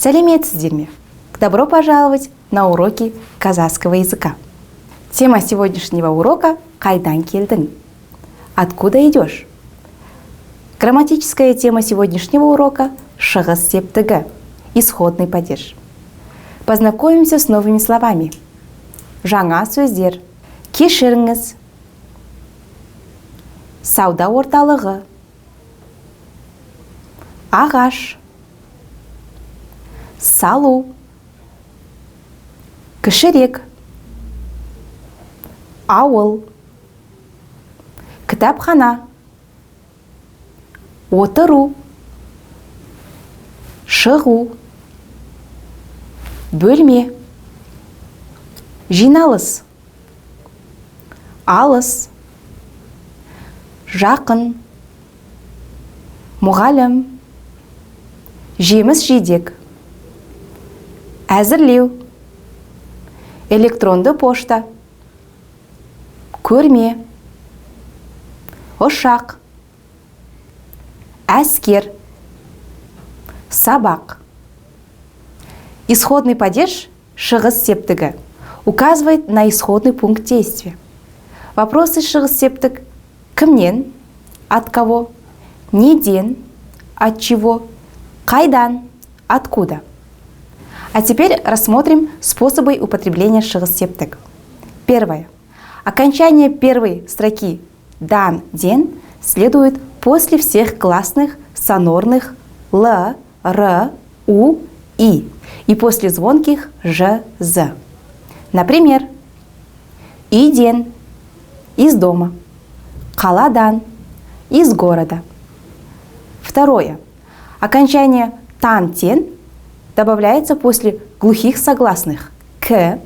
Сәлеметсіздер ме? Добро пожаловать на уроки казахского языка. Тема сегодняшнего урока – «Қайдан келдің?» Откуда идешь? Грамматическая тема сегодняшнего урока – шығыс септігі, исходный падеж. Познакомимся с новыми словами. Жаңа сөздер. Кешіріңіз. Сауда орталығы. Ағаш. Салу. Кішірек. Ауыл. Кітапхана. Отыру. Шығу. Бөлме. Жиналыс. Алыс. Жақын. Мұғалім. Жеміс-жидек. Әзірлеу. Электронды пошта. Көрме. Ұшақ. Әскер. Сабақ. Исходный падеж шығыс септігі указывает на исходный пункт действия. Вопросы шығыс септік кімнен, от кого, неден, от чего, қайдан, откуда. А теперь рассмотрим способы употребления шығыс септік. Первое. Окончание первой строки дан, ден следует после всех гласных сонорных л, р, у, и после звонких ж, з. Например, иден – из дома, қаладан – из города. Второе. Окончание тан, тен добавляется после глухих согласных к,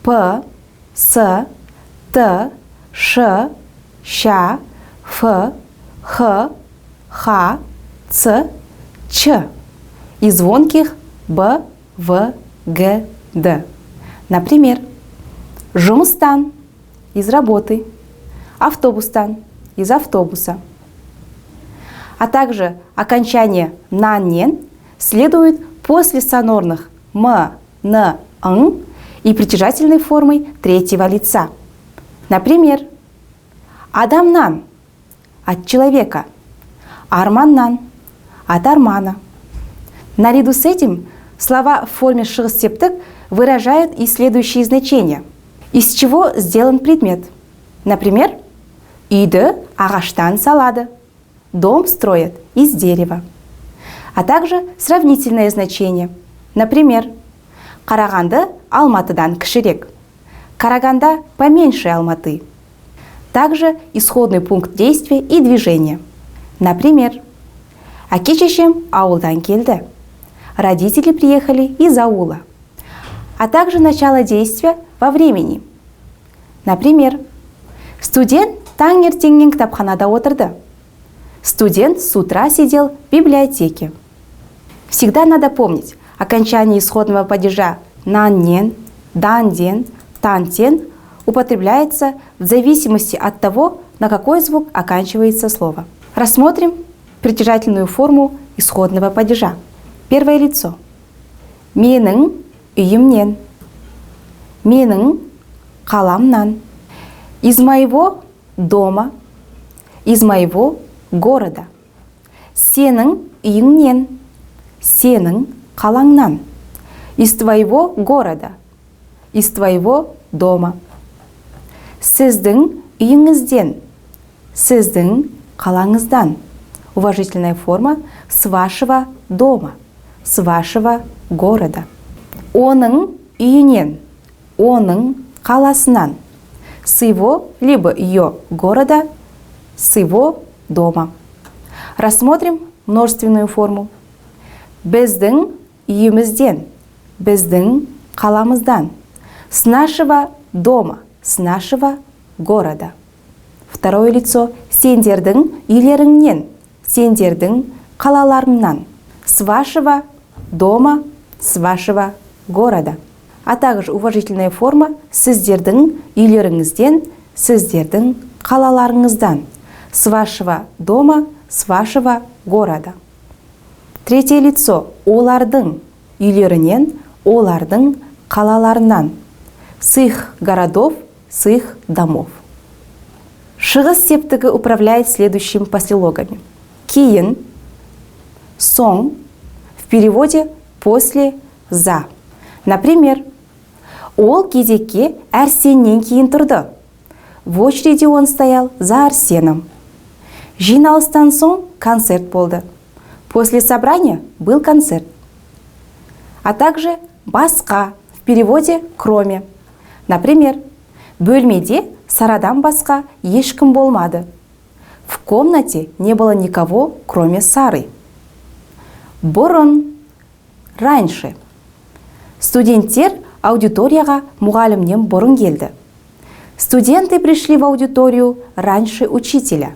п, с, т, ш, ща, ф, х, ха, ц, ч и звонких б, в, г, д. Например, жұмыстан – из работы, автобустан – из автобуса. А также окончание на, нен следует после сонорных м, н, н и притяжательной формой третьего лица. Например, адамнан – от человека, арманнан – от армана. Наряду с этим слова в форме шығыс септік выражают и следующие значения. Из чего сделан предмет? Например, үйді ағаштан салады, дом строят из дерева. А также сравнительное значение. Например, Қарағанды Алматыдан кішірек, Караганда поменьше Алматы. Также исходный пункт действия и движения. Например, әке-шешем ауылдан келді. Родители приехали из аула. А также начало действия во времени. Например, студент таңертеңнен кітапханада отырды. Студент с утра сидел в библиотеке. Всегда надо помнить, окончание исходного падежа нан-нен, дан-ден, тан-тен употребляется в зависимости от того, на какой звук оканчивается слово. Рассмотрим притяжательную форму исходного падежа. Первое лицо. Менің үйімнен. Менің қаламнан. Из моего дома. Из моего города. Сенің үйіңнен. Сенің қалаңнан. Из твоего города. Из твоего дома. Сіздің үйіңізден. Сіздің қалаңыздан. Уважительная форма с вашего дома. С вашего города. Оның үйінен. Оның қаласынан. С его либо ее города. С его дома. Рассмотрим множественную форму. Біздің үйімізден. Біздің қаламыздан. С нашего дома. С нашего города. Второе лицо. Сендердің үйлеріңнен. Сендердің қалаларыңнан. С вашего дома, с вашего города. А также уважительная форма сіздердің үйлеріңізден, сіздердің қалаларыңыздан. С вашего дома, с вашего города. Третье лицо олардың үйлерінен, олардың қалаларынан. С их городов, с их домов. Шығыс септігі управляет следующими послелогами. Кейін, соң, в переводе после, за. Например, ол кезекке Арсеннен кейін тұрды. В очереди он стоял за Арсеном. Жиналыстан соң концерт болды. После собрания был концерт. А также басқа, в переводе кроме. Например, бөлмеде Сарадан басқа ешкім болмады. В комнате не было никого, кроме Сары. Бұрын, раньше. Студенттер аудиторияға мұғалімнен бұрын келді. Студенты пришли в аудиторию раньше учителя.